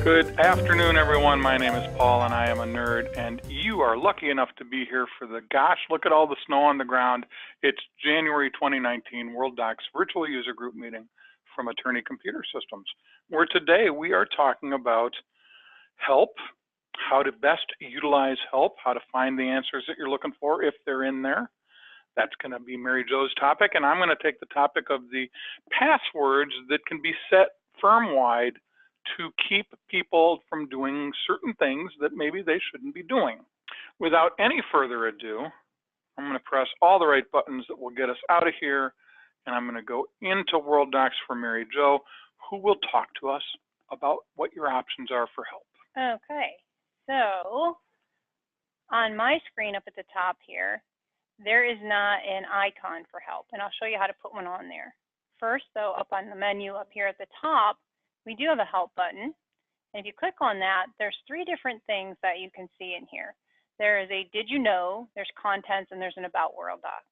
Good afternoon, everyone. My name is Paul, and I am a nerd, and you are lucky enough to be here for the gosh, look at all the snow on the ground. It's January 2019 Worldox Virtual User Group meeting from Attorney Computer Systems, where today we are talking about help, how to best utilize help, how to find the answers that you're looking for if they're in there. That's going to be Mary Jo's topic, and I'm going to take the topic of the passwords that can be set firm-wide to keep people from doing certain things that maybe they shouldn't be doing. Without any further ado, I'm going to press all the right buttons that will get us out of here, and I'm going to go into Worldox for Mary Jo, who will talk to us about what your options are for help. Okay, so on my screen up at the top here, there is not an icon for help, and I'll show you how to put one on there. First, though, up on the menu up here at the top, we do have a help button, and if you click on that, there's three different things that you can see in here. There is a Did You Know, there's Contents, and there's an About Worldox.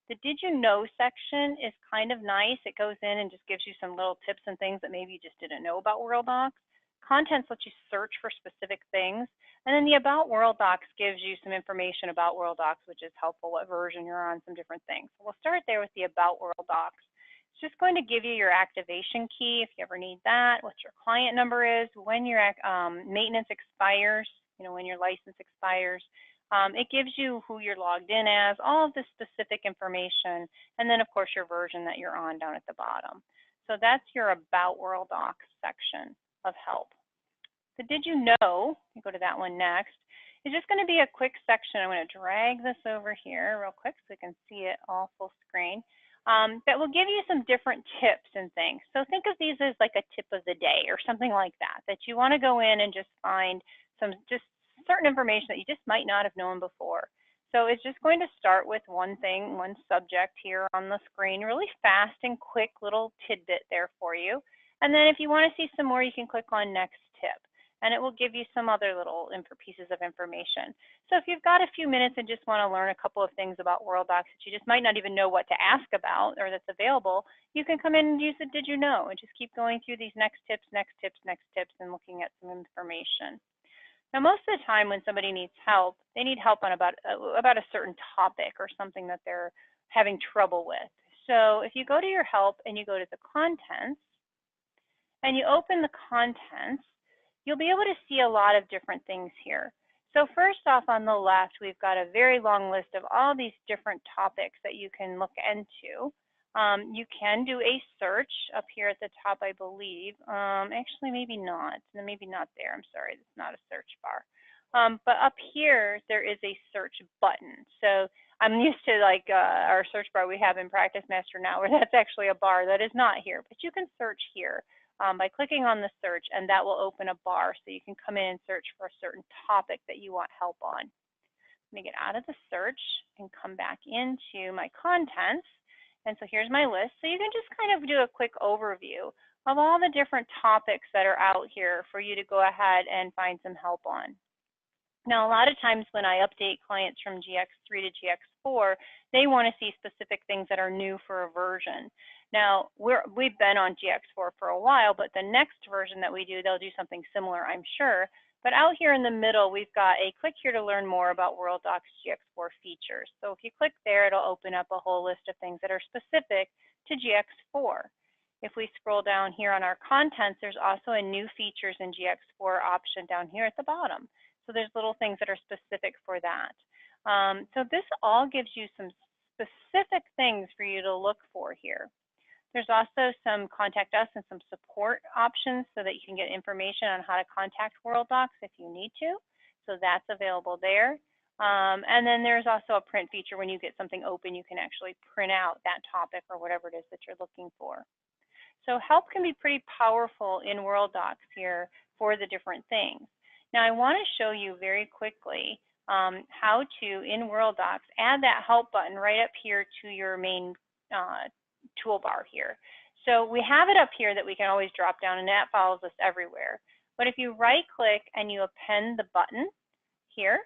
The Did You Know section is kind of nice. It goes in and just gives you some little tips and things that maybe you just didn't know about Worldox. Contents lets you search for specific things, and then the About Worldox gives you some information about Worldox, which is helpful, what version you're on, some different things. So we'll start there with the About Worldox. It's just going to give you your activation key if you ever need that, what your client number is, when your maintenance expires, when your license expires. It gives you who you're logged in as, all of this specific information, and then of course your version that you're on down at the bottom. So that's your About Worldox section of help. The Did You Know, you go to that one next, is just going to be a quick section. I'm going to drag this over here real quick so you can see it all full screen. That will give you some different tips and things. So think of these as like a tip of the day or something like that, that you want to go in and just find some just certain information that you just might not have known before. So it's just going to start with one thing, one subject here on the screen, really fast and quick little tidbit there for you. And then if you want to see some more, you can click on Next Tip, and it will give you some other little pieces of information. So if you've got a few minutes and just want to learn a couple of things about Worldox that you just might not even know what to ask about or that's available, you can come in and use the Did You Know and just keep going through these next tips, and looking at some information. Now, most of the time when somebody needs help, they need help on about a certain topic or something that they're having trouble with. So if you go to your help and you go to the contents and you open the contents, you'll be able to see a lot of different things here. So first off on the left, we've got a very long list of all these different topics that you can look into. You can do a search up here at the top, I believe. Actually, maybe not. Maybe not there. I'm sorry, it's not a search bar. But up here, there is a search button. So I'm used to like our search bar we have in Practice Master now, where that's actually a bar. That is not here, but you can search here by clicking on the search, and that will open a bar so you can come in and search for a certain topic that you want help on. Let me get out of the search and come back into my contents. And so here's my list. So you can just kind of do a quick overview of all the different topics that are out here for you to go ahead and find some help on. Now, a lot of times when I update clients from GX3 to GX4, they want to see specific things that are new for a version. Now, we've been on GX4 for a while, but the next version that we do, they'll do something similar, I'm sure. But out here in the middle, we've got a click here to learn more about Worldox GX4 features. So if you click there, it'll open up a whole list of things that are specific to GX4. If we scroll down here on our contents, there's also a new features in GX4 option down here at the bottom. So there's little things that are specific for that. So this all gives you some specific things for you to look for here. There's also some contact us and some support options so that you can get information on how to contact Worldox if you need to. So that's available there. And then there's also a print feature. When you get something open, you can actually print out that topic or whatever it is that you're looking for. So help can be pretty powerful in Worldox here for the different things. Now I want to show you very quickly how to, in Worldox, add that help button right up here to your main toolbar here. So we have it up here that we can always drop down, and that follows us everywhere. But if you right click and you append the button here,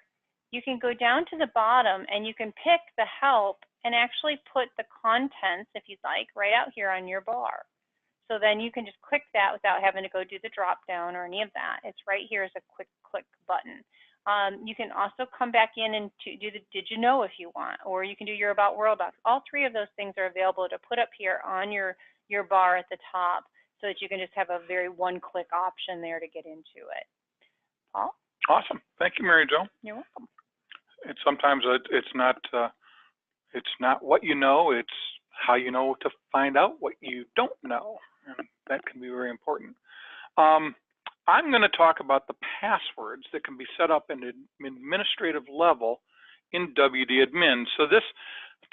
you can go down to the bottom and you can pick the help and actually put the contents, if you'd like, right out here on your bar. So then you can just click that without having to go do the drop down or any of that. It's right here as a quick click button. You can also come back in and do the did you know if you want, or you can do your about Worldox. All three of those things are available to put up here on your bar at the top so that you can just have a very one-click option there to get into it. Paul? Awesome. Thank you, Mary Jo. You're welcome. Sometimes it's not what you know, it's how you know to find out what you don't know, and that can be very important. I'm going to talk about the passwords that can be set up in an administrative level in WD Admin. So this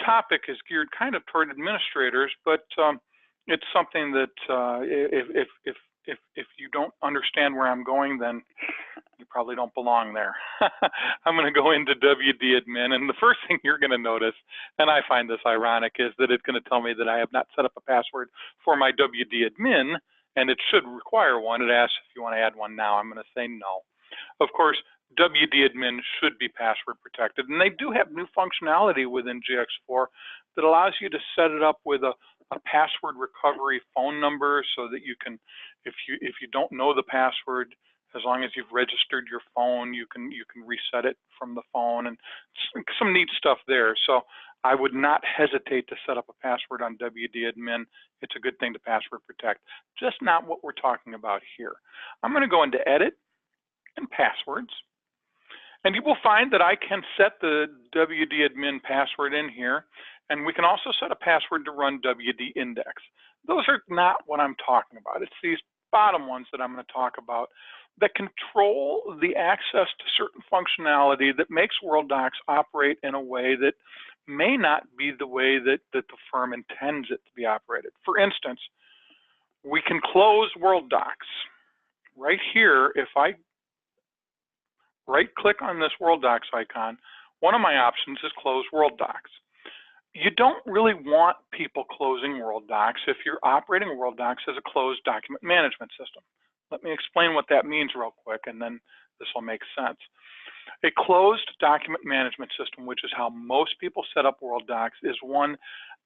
topic is geared kind of toward administrators, but it's something that if you don't understand where I'm going, then you probably don't belong there. I'm going to go into WD Admin, and the first thing you're going to notice, and I find this ironic, is that it's going to tell me that I have not set up a password for my WD Admin, and it should require one. It asks if you want to add one now. I'm going to say no. Of course, WD Admin should be password protected, and they do have new functionality within GX4 that allows you to set it up with a password recovery phone number, so that you can, if you don't know the password, as long as you've registered your phone, you can reset it from the phone, and some neat stuff there. So I would not hesitate to set up a password on WD Admin. It's a good thing to password protect. Just not what we're talking about here. I'm going to go into Edit and Passwords, and you will find that I can set the WD Admin password in here, and we can also set a password to run WD Index. Those are not what I'm talking about. It's these bottom ones that I'm going to talk about that control the access to certain functionality that makes Worldox operate in a way that may not be the way that the firm intends it to be operated. For instance, we can close Worldox. Right here, if I right-click on this Worldox icon, one of my options is Close Worldox. You don't really want people closing Worldox if you're operating Worldox as a closed document management system. Let me explain what that means real quick, and then this will make sense. A closed document management system, which is how most people set up Worldox, is one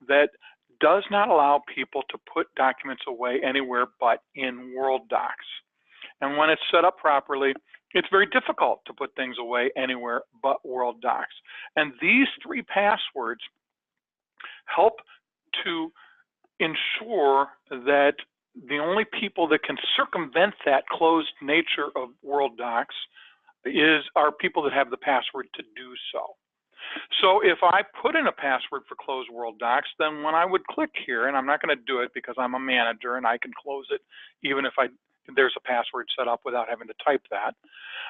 that does not allow people to put documents away anywhere but in Worldox. And when it's set up properly, it's very difficult to put things away anywhere but Worldox. And these three passwords help to ensure that the only people that can circumvent that closed nature of Worldox are people that have the password to do so. So if I put in a password for close Worldox, then when I would click here, and I'm not going to do it because I'm a manager and I can close it even if there's a password set up without having to type that.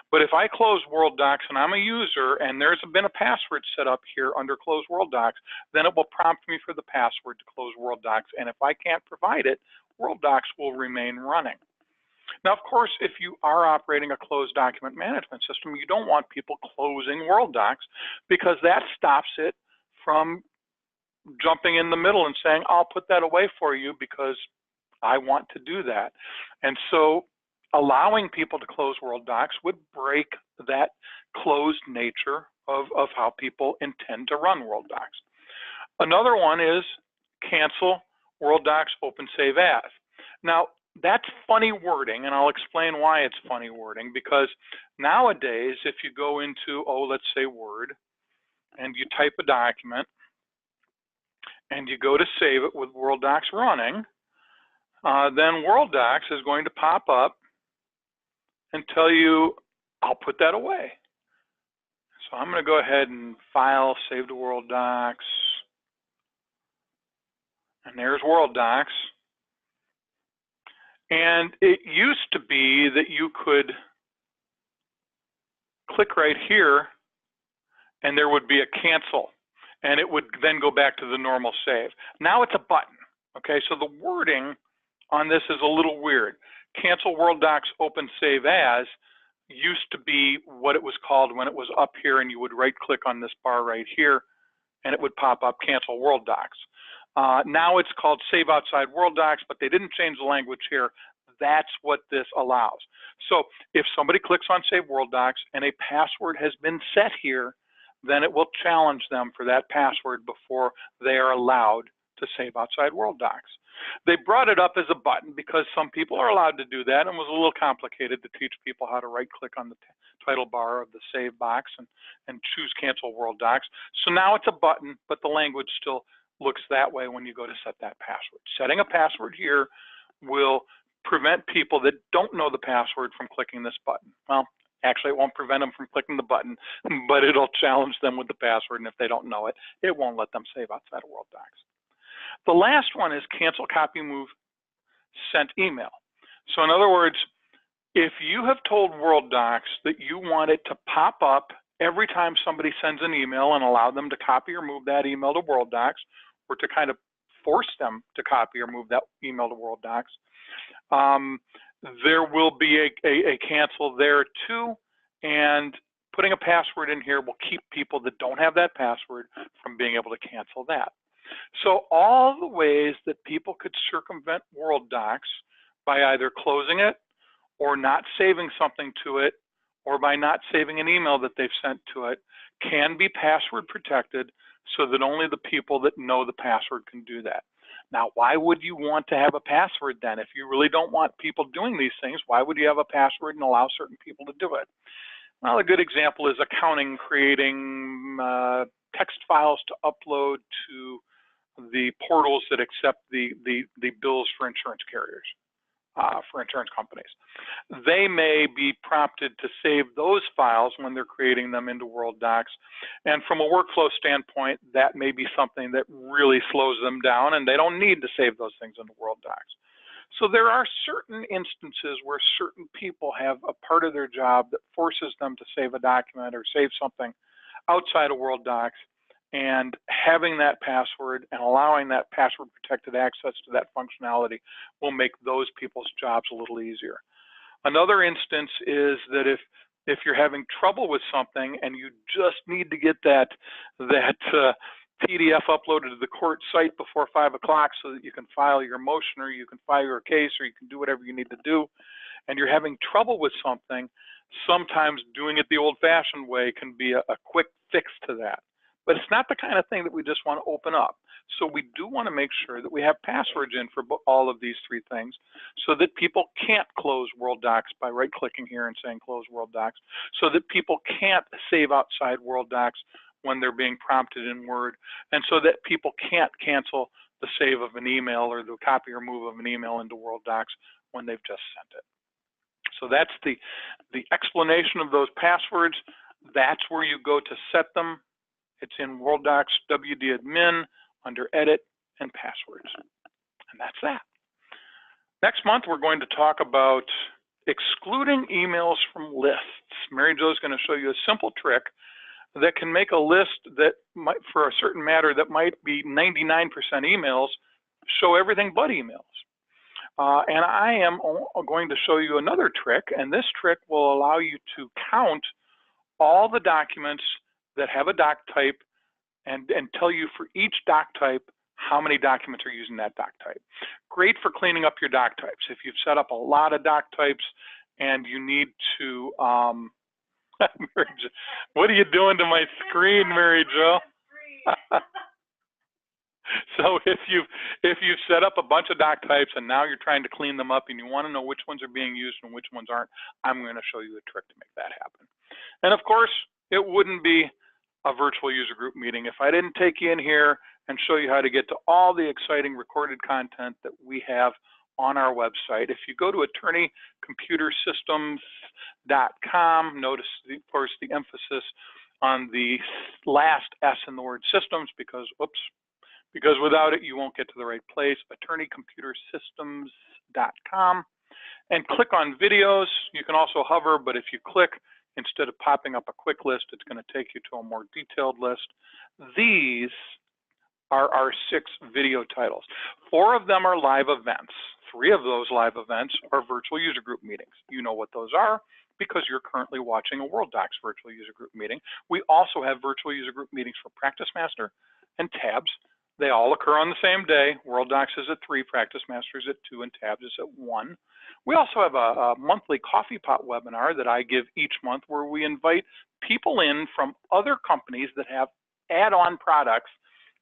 But if I close Worldox and I'm a user and there's been a password set up here under close Worldox, then it will prompt me for the password to close Worldox. And if I can't provide it, Worldox will remain running. Now, of course, if you are operating a closed document management system, you don't want people closing Worldox because that stops it from jumping in the middle and saying, I'll put that away for you because I want to do that. And so allowing people to close Worldox would break that closed nature of how people intend to run Worldox. Another one is cancel Worldox Open Save As. Now, that's funny wording, and I'll explain why it's funny wording, because nowadays, if you go into, let's say Word, and you type a document, and you go to save it with Worldox running, then Worldox is going to pop up and tell you, I'll put that away. So I'm going to go ahead and File, Save to Worldox, and there's Worldox. And it used to be that you could click right here and there would be a cancel, and it would then go back to the normal save. Now it's a button, okay? So the wording on this is a little weird. Cancel Worldox Open Save As used to be what it was called when it was up here and you would right click on this bar right here and it would pop up Cancel Worldox. Now it's called Save Outside Worldox, but they didn't change the language here. That's what this allows. So if somebody clicks on Save Worldox and a password has been set here, then it will challenge them for that password before they are allowed to save outside Worldox. They brought it up as a button because some people are allowed to do that, and it was a little complicated to teach people how to right-click on the title bar of the save box and choose cancel Worldox. So now it's a button, but the language still looks that way when you go to set that password. Setting a password here will prevent people that don't know the password from clicking this button. Well, actually, it won't prevent them from clicking the button, but it'll challenge them with the password, and if they don't know it, it won't let them save outside of Worldox. The last one is cancel, copy, move, sent email. So in other words, if you have told Worldox that you want it to pop up every time somebody sends an email and allow them to copy or move that email to Worldox, or to kind of force them to copy or move that email to Worldox, there will be a cancel there too, and putting a password in here will keep people that don't have that password from being able to cancel that. So all the ways that people could circumvent Worldox by either closing it or not saving something to it, or by not saving an email that they've sent to it, can be password protected so that only the people that know the password can do that. Now, why would you want to have a password then? If you really don't want people doing these things, why would you have a password and allow certain people to do it? Well, a good example is accounting, creating text files to upload to the portals that accept the bills for insurance carriers, for insurance companies. They may be prompted to save those files when they're creating them into Worldox. And from a workflow standpoint, that may be something that really slows them down, and they don't need to save those things into Worldox. So there are certain instances where certain people have a part of their job that forces them to save a document or save something outside of Worldox, and having that password and allowing that password protected access to that functionality will make those people's jobs a little easier. Another instance is that if you're having trouble with something and you just need to get that PDF uploaded to the court site before 5 o'clock so that you can file your motion or you can file your case or you can do whatever you need to do, and you're having trouble with something, sometimes doing it the old-fashioned way can be a quick fix to that. But it's not the kind of thing that we just want to open up. So we do want to make sure that we have passwords in for all of these three things so that people can't close Worldox by right-clicking here and saying close Worldox, so that people can't save outside Worldox when they're being prompted in Word, and so that people can't cancel the save of an email or the copy or move of an email into Worldox when they've just sent it. So that's the explanation of those passwords. That's where you go to set them. It's in Worldox WD Admin under Edit and Passwords. And that's that. Next month, we're going to talk about excluding emails from lists. Mary Jo's going to show you a simple trick that can make a list that might, for a certain matter that might be 99% emails, show everything but emails. And I am going to show you another trick, and this trick will allow you to count all the documents that have a doc type and tell you for each doc type how many documents are using that doc type. Great for cleaning up your doc types. If you've set up a lot of doc types and you need to, what are you doing to my screen, Mary Jo? So if you've set up a bunch of doc types and now you're trying to clean them up and you want to know which ones are being used and which ones aren't, I'm going to show you a trick to make that happen. And of course, it wouldn't be a virtual user group meeting if I didn't take you in here and show you how to get to all the exciting recorded content that we have on our website. If you go to attorneycomputersystems.com, notice, of course, the emphasis on the last S in the word systems because without it, you won't get to the right place, attorneycomputersystems.com, and click on videos. You can also hover, but if you click, instead of popping up a quick list, it's going to take you to a more detailed list. These are our 6 video titles. 4 of them are live events. 3 of those live events are virtual user group meetings. You know what those are because you're currently watching a Worldox virtual user group meeting. We also have virtual user group meetings for Practice Master and Tabs. They all occur on the same day. Worldox is at 3, Practice Master is at 2, and Tabs is at 1. We also have a monthly coffee pot webinar that I give each month where we invite people in from other companies that have add-on products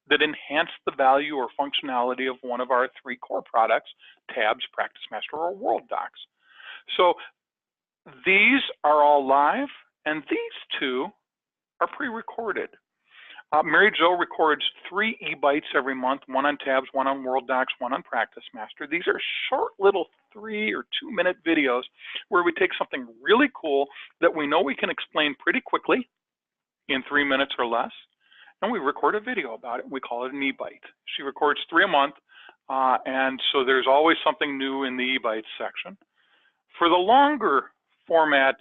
that enhance the value or functionality of one of our 3 core products, Tabs, Practice Master, or Worldox. So these are all live, and these 2 are pre-recorded. Mary Jo records 3 e-bites every month, 1 on Tabs, 1 on Worldox, 1 on Practice Master. These are short little 3 or 2-minute videos where we take something really cool that we know we can explain pretty quickly in 3 minutes or less, and we record a video about it. We call it an e-bite. She records 3 a month, and so there's always something new in the e-bites section. For the longer format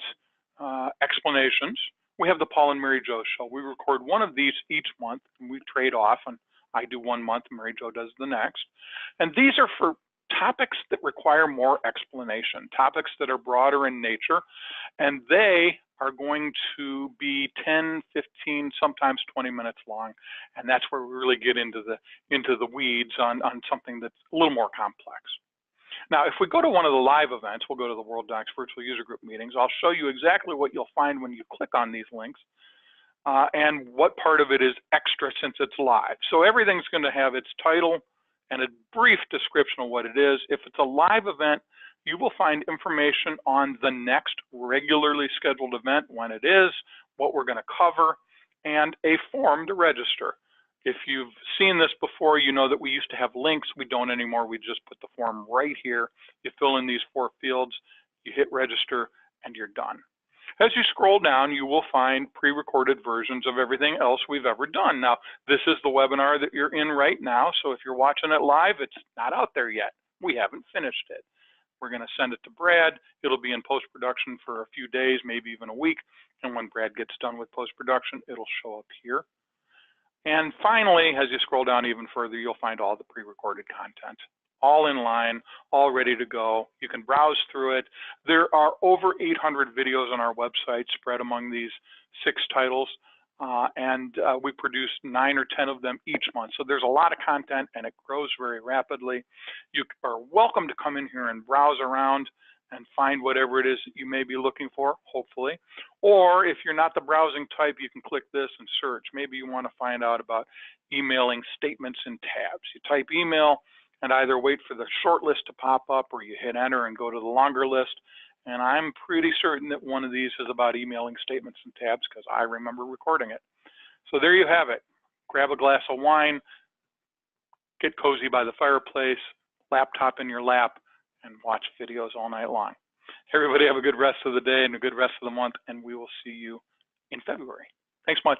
explanations, we have the Paul and Mary Jo show. We record 1 of these each month, and we trade off, and I do 1 month, and Mary Jo does the next. And these are for topics that require more explanation, topics that are broader in nature, and they are going to be 10, 15, sometimes 20 minutes long, and that's where we really get into the weeds on something that's a little more complex. Now, if we go to one of the live events, we'll go to the Worldox virtual user group meetings. I'll show you exactly what you'll find when you click on these links and what part of it is extra since it's live. So everything's going to have its title and a brief description of what it is. If it's a live event, you will find information on the next regularly scheduled event, when it is, what we're going to cover, and a form to register. If you've seen this before, you know that we used to have links. We don't anymore. We just put the form right here. You fill in these 4 fields, you hit register, and you're done. As you scroll down, you will find pre-recorded versions of everything else we've ever done. Now, this is the webinar that you're in right now, so if you're watching it live, it's not out there yet. We haven't finished it. We're going to send it to Brad. It'll be in post-production for a few days, maybe even a week, and when Brad gets done with post-production, it'll show up here. And finally, as you scroll down even further, you'll find all the pre-recorded content, all in line, all ready to go. You can browse through it. There are over 800 videos on our website spread among these 6 titles, and we produce 9 or 10 of them each month. So there's a lot of content, and it grows very rapidly. You are welcome to come in here and browse around and find whatever it is that you may be looking for, hopefully. Or if you're not the browsing type, you can click this and search. Maybe you want to find out about emailing statements in tabs. You type email and either wait for the short list to pop up, or you hit enter and go to the longer list. And I'm pretty certain that one of these is about emailing statements in tabs, because I remember recording it. So there you have it. Grab a glass of wine, get cozy by the fireplace, laptop in your lap, and watch videos all night long. Everybody have a good rest of the day and a good rest of the month, and we will see you in February. Thanks much.